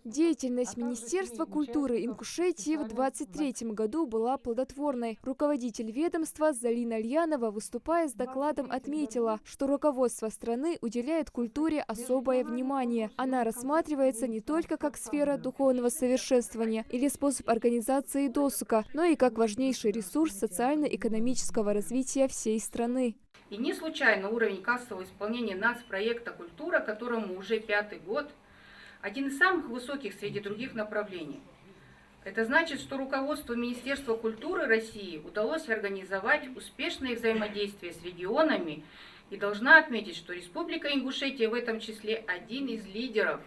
Деятельность Министерства культуры Ингушетии в 2023 году была плодотворной. Руководитель ведомства Залина Альянова, выступая с докладом, отметила, что руководство страны уделяет культуре особое внимание. Она рассматривается не только как сфера духовного совершенствования или способ организации досуга, но и как важнейший ресурс социально-экономического развития всей страны. И не случайно уровень кассового исполнения нацпроекта «Культура», которому уже 5-й год, один из самых высоких среди других направлений. Это значит, что руководству Министерства культуры России удалось организовать успешное взаимодействие с регионами, и должна отметить, что Республика Ингушетия в этом числе один из лидеров.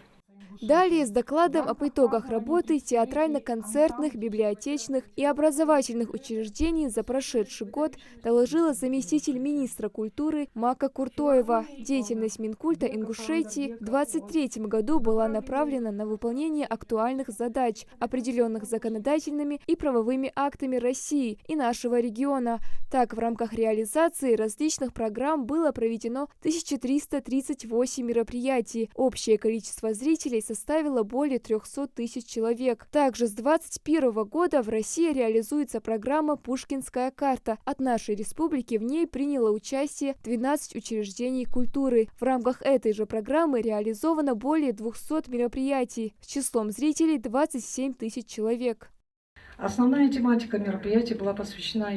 Далее с докладом об итогах работы театрально-концертных, библиотечных и образовательных учреждений за прошедший год доложила заместитель министра культуры Мака Куртоева. Деятельность Минкульта Ингушетии в 2023 году была направлена на выполнение актуальных задач, определенных законодательными и правовыми актами России и нашего региона. Так, в рамках реализации различных программ было проведено 1338 мероприятий. Общее количество зрителей составило более 300 тысяч человек. Также с 2021 года в России реализуется программа «Пушкинская карта». От нашей республики в ней приняло участие 12 учреждений культуры. В рамках этой же программы реализовано более 200 мероприятий с числом зрителей 27 тысяч человек. Основная тематика мероприятия была посвящена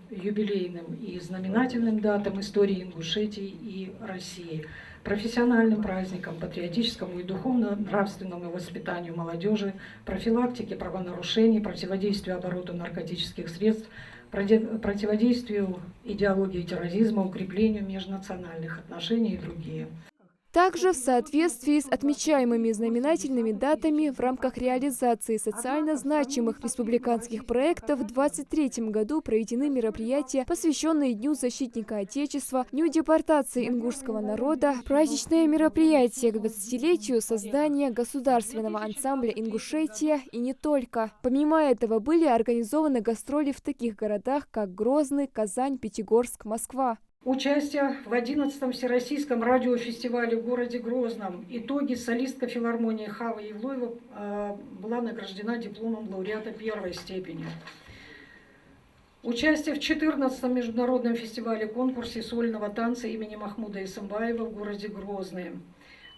юбилейным и знаменательным датам истории Ингушетии и России, профессиональным праздникам, патриотическому и духовно-нравственному воспитанию молодежи, профилактике правонарушений, противодействию обороту наркотических средств, противодействию идеологии терроризма, укреплению межнациональных отношений и другие. Также в соответствии с отмечаемыми знаменательными датами в рамках реализации социально значимых республиканских проектов в 2023 году проведены мероприятия, посвященные Дню защитника Отечества, Дню депортации ингушского народа, праздничные мероприятия к 20-летию создания государственного ансамбля «Ингушетия» и не только. Помимо этого были организованы гастроли в таких городах, как Грозный, Казань, Пятигорск, Москва. Участие в 11-м Всероссийском радиофестивале в городе Грозном. Итоги солистка филармонии Хава Евлоева была награждена дипломом лауреата 1-й степени. Участие в 14-м международном фестивале-конкурсе сольного танца имени Махмуда Исымбаева в городе Грозный.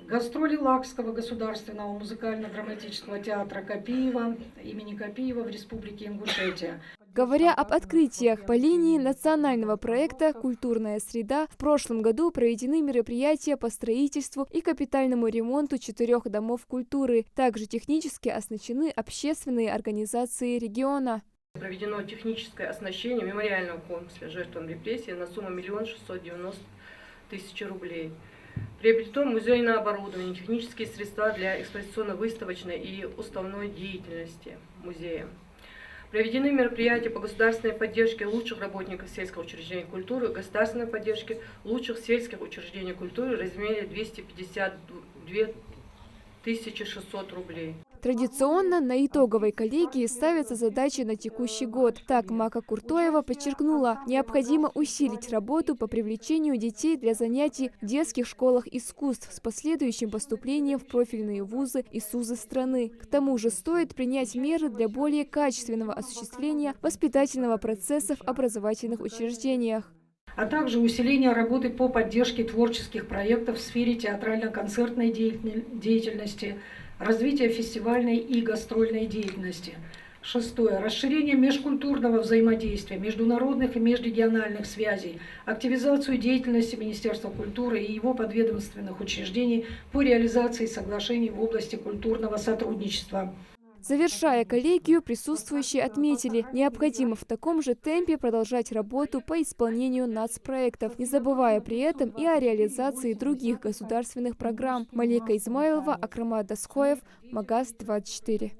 Гастроли Лакского государственного музыкально-драматического театра Копиева имени Копиева в Республике Ингушетия. Говоря об открытиях по линии национального проекта «Культурная среда», в прошлом году проведены мероприятия по строительству и капитальному ремонту 4 домов культуры. Также технически оснащены общественные организации региона. Проведено техническое оснащение мемориального комплекса жертвам репрессий на сумму 1 690 000 рублей. Приобретено музейное оборудование, технические средства для экспозиционно-выставочной и уставной деятельности музея. Проведены мероприятия по государственной поддержке лучших работников сельского учреждения культуры, государственной поддержке лучших сельских учреждений культуры в размере 252 600 рублей. Традиционно на итоговой коллегии ставятся задачи на текущий год. Так, Мака Куртоева подчеркнула, необходимо усилить работу по привлечению детей для занятий в детских школах искусств с последующим поступлением в профильные вузы и СУЗы страны. К тому же стоит принять меры для более качественного осуществления воспитательного процесса в образовательных учреждениях. А также усиление работы по поддержке творческих проектов в сфере театрально-концертной деятельности, развитие фестивальной и гастрольной деятельности. 6. Расширение межкультурного взаимодействия, международных и межрегиональных связей, активизацию деятельности Министерства культуры и его подведомственных учреждений по реализации соглашений в области культурного сотрудничества. Завершая коллегию, присутствующие отметили, необходимо в таком же темпе продолжать работу по исполнению нацпроектов, не забывая при этом и о реализации других государственных программ. Малика Измайлова, Акрамат Дасхоев, Магаз 24.